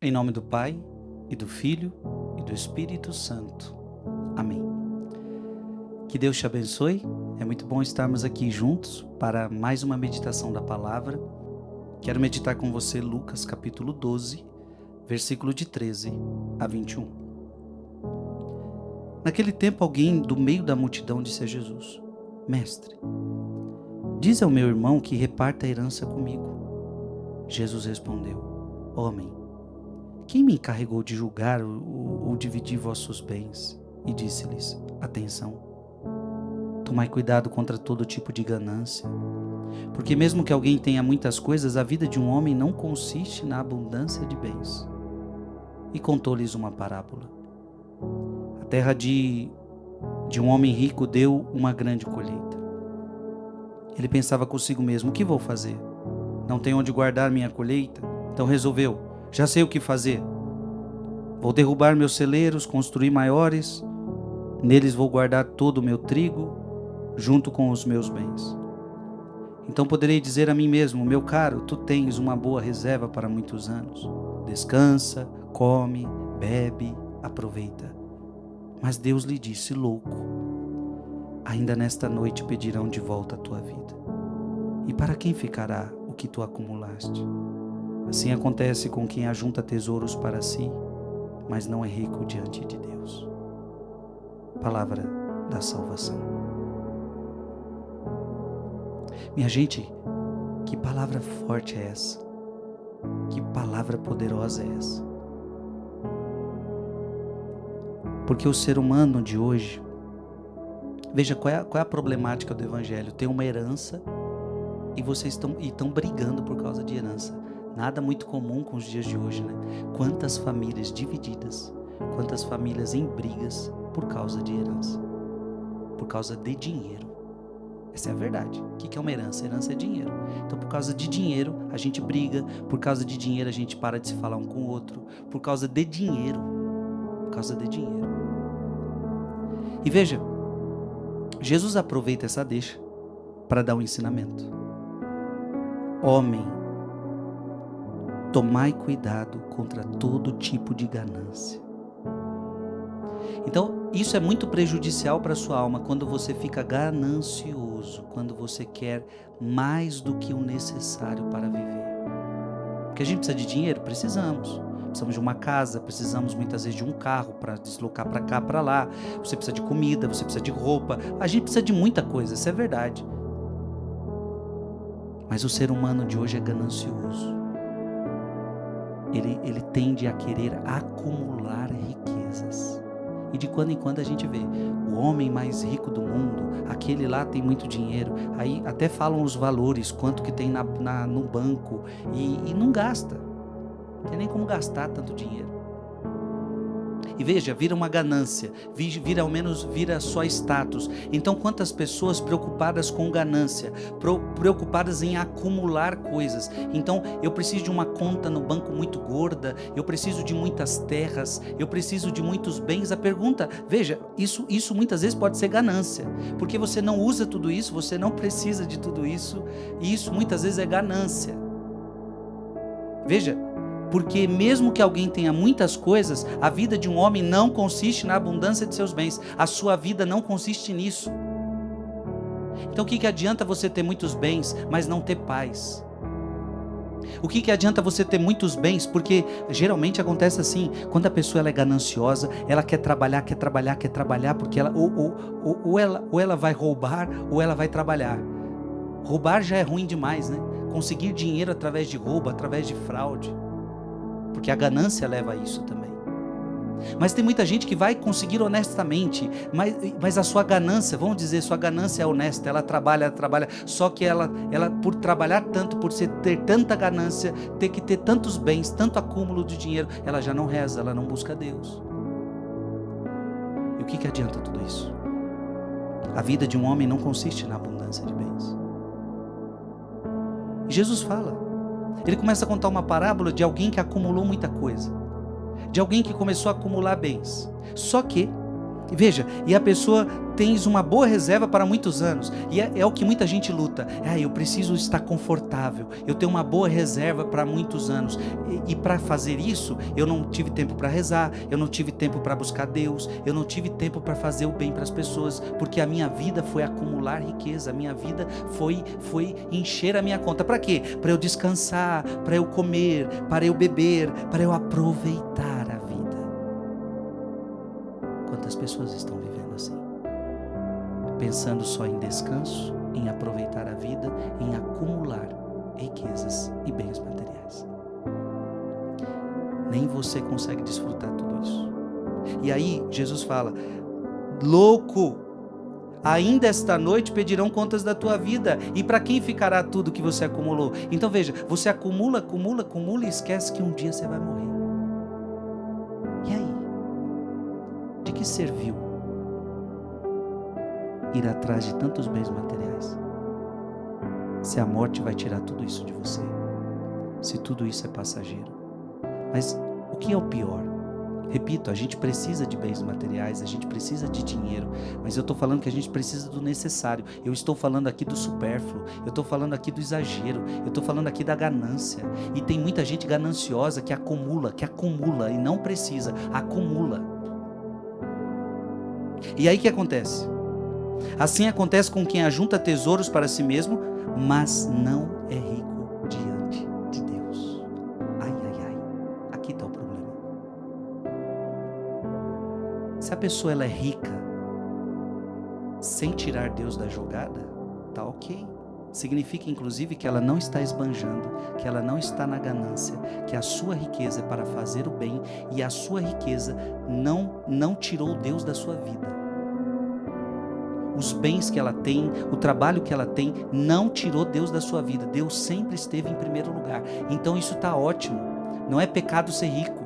Em nome do Pai, e do Filho, e do Espírito Santo. Amém. Que Deus te abençoe. É muito bom estarmos aqui juntos para mais uma meditação da palavra. Quero meditar com você Lucas capítulo 12, versículo de 13 a 21. Naquele tempo alguém do meio da multidão disse a Jesus: Mestre, diz ao meu irmão que reparta a herança comigo. Jesus respondeu: Homem, quem me encarregou de julgar ou dividir vossos bens? E disse-lhes: Atenção, tomai cuidado contra todo tipo de ganância, porque mesmo que alguém tenha muitas coisas, a vida de um homem não consiste na abundância de bens. E contou-lhes uma parábola. A terra de um homem rico deu uma grande colheita. Ele pensava consigo mesmo: o que vou fazer? Não tenho onde guardar minha colheita? Então resolveu: já sei o que fazer. Vou derrubar meus celeiros, construir maiores. Neles vou guardar todo o meu trigo, junto com os meus bens. Então poderei dizer a mim mesmo: meu caro, tu tens uma boa reserva para muitos anos. Descansa, come, bebe, aproveita. Mas Deus lhe disse: louco, ainda nesta noite pedirão de volta a tua vida. E para quem ficará o que tu acumulaste? Assim acontece com quem ajunta tesouros para si, mas não é rico diante de Deus. Palavra da salvação. Minha gente, que palavra forte é essa? Que palavra poderosa é essa? Porque o ser humano de hoje, veja qual é a problemática do evangelho. Tem uma herança e vocês estão brigando por causa de herança. Nada muito comum com os dias de hoje, né? Quantas famílias divididas, quantas famílias em brigas por causa de herança, por causa de dinheiro. Essa é a verdade. O que é uma herança? Herança é dinheiro. Então, por causa de dinheiro, a gente briga. Por causa de dinheiro, a gente para de se falar um com o outro. Por causa de dinheiro. Por causa de dinheiro. E veja, Jesus aproveita essa deixa para dar um ensinamento. Homem, tomai cuidado contra todo tipo de ganância. Então, isso é muito prejudicial para a sua alma quando você fica ganancioso, quando você quer mais do que o necessário para viver. Porque a gente precisa de dinheiro? Precisamos. Precisamos de uma casa, precisamos muitas vezes de um carro para deslocar para cá, para lá. Você precisa de comida, você precisa de roupa. A gente precisa de muita coisa, isso é verdade. Mas o ser humano de hoje é ganancioso. Ele tende a querer acumular riquezas. E de quando em quando a gente vê o homem mais rico do mundo, aquele lá tem muito dinheiro, aí até falam os valores, quanto que tem no banco, e não gasta, não tem nem como gastar tanto dinheiro. E veja, vira uma ganância, vira só status. Então quantas pessoas preocupadas com ganância, preocupadas em acumular coisas. Então eu preciso de uma conta no banco muito gorda, eu preciso de muitas terras, eu preciso de muitos bens. A pergunta, veja, isso muitas vezes pode ser ganância, porque você não usa tudo isso, você não precisa de tudo isso, e isso muitas vezes é ganância. Veja, porque mesmo que alguém tenha muitas coisas, a vida de um homem não consiste na abundância de seus bens. A sua vida não consiste nisso. Então o que adianta você ter muitos bens, mas não ter paz? O que adianta você ter muitos bens? Porque geralmente acontece assim, quando a pessoa ela é gananciosa, ela quer trabalhar, porque ela ou ela vai roubar, ou ela vai trabalhar. Roubar já é ruim demais, né? Conseguir dinheiro através de roubo, através de fraude. Porque a ganância leva a isso também. Mas tem muita gente que vai conseguir honestamente, mas a sua ganância, vamos dizer, sua ganância é honesta, ela trabalha, só que ela por trabalhar tanto, por ter tanta ganância, ter que ter tantos bens, tanto acúmulo de dinheiro, ela já não reza, ela não busca Deus. E o que adianta tudo isso? A vida de um homem não consiste na abundância de bens. E Jesus fala. Ele começa a contar uma parábola de alguém que acumulou muita coisa, de alguém que começou a acumular bens. Só que E veja, e a pessoa tens uma boa reserva para muitos anos, e é o que muita gente luta. Eu preciso estar confortável, eu tenho uma boa reserva para muitos anos, e para fazer isso, eu não tive tempo para rezar, eu não tive tempo para buscar Deus, eu não tive tempo para fazer o bem para as pessoas, porque a minha vida foi acumular riqueza, a minha vida foi encher a minha conta. Para quê? Para eu descansar, para eu comer, para eu beber, para eu aproveitar a vida. Quantas pessoas estão vivendo assim? Pensando só em descanso, em aproveitar a vida, em acumular riquezas e bens materiais. Nem você consegue desfrutar tudo isso. E aí Jesus fala: louco, ainda esta noite pedirão contas da tua vida, e para quem ficará tudo que você acumulou? Então veja, você acumula e esquece que um dia você vai morrer. E aí? De que serviu ir atrás de tantos bens materiais, se a morte vai tirar tudo isso de você, se tudo isso é passageiro? Mas o que é o pior? Repito, a gente precisa de bens materiais, a gente precisa de dinheiro, mas eu estou falando que a gente precisa do necessário. Eu estou falando aqui do supérfluo, eu estou falando aqui do exagero, eu estou falando aqui da ganância. E tem muita gente gananciosa que acumula e não precisa, acumula. E aí o que acontece? Assim acontece com quem ajunta tesouros para si mesmo, mas não é rico diante de Deus. Ai, aqui está o problema. Se a pessoa ela é rica, sem tirar Deus da jogada, tá ok. Significa inclusive que ela não está esbanjando, que ela não está na ganância, que a sua riqueza é para fazer o bem, e a sua riqueza não tirou Deus da sua vida. Os bens que ela tem, o trabalho que ela tem, não tirou Deus da sua vida. Deus sempre esteve em primeiro lugar. Então isso está ótimo. Não é pecado ser rico.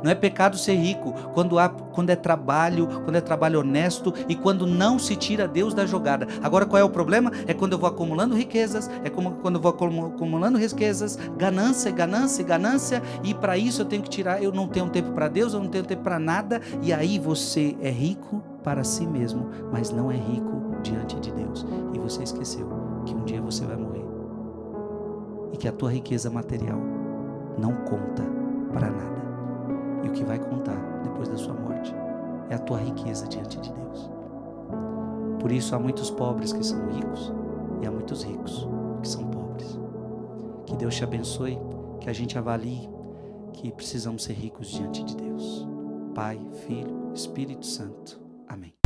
Não é pecado ser rico quando é trabalho honesto e quando não se tira Deus da jogada. Agora qual é o problema? É quando eu vou acumulando riquezas, quando eu vou acumulando riquezas, ganância, e para isso eu tenho que tirar, eu não tenho tempo para Deus, eu não tenho tempo para nada, e aí você é rico para si mesmo, mas não é rico diante de Deus. E você esqueceu que um dia você vai morrer e que a tua riqueza material não conta para nada. E o que vai contar depois da sua morte é a tua riqueza diante de Deus. Por isso há muitos pobres que são ricos e há muitos ricos que são pobres. Que Deus te abençoe, que a gente avalie que precisamos ser ricos diante de Deus. Pai, Filho, Espírito Santo. Amém.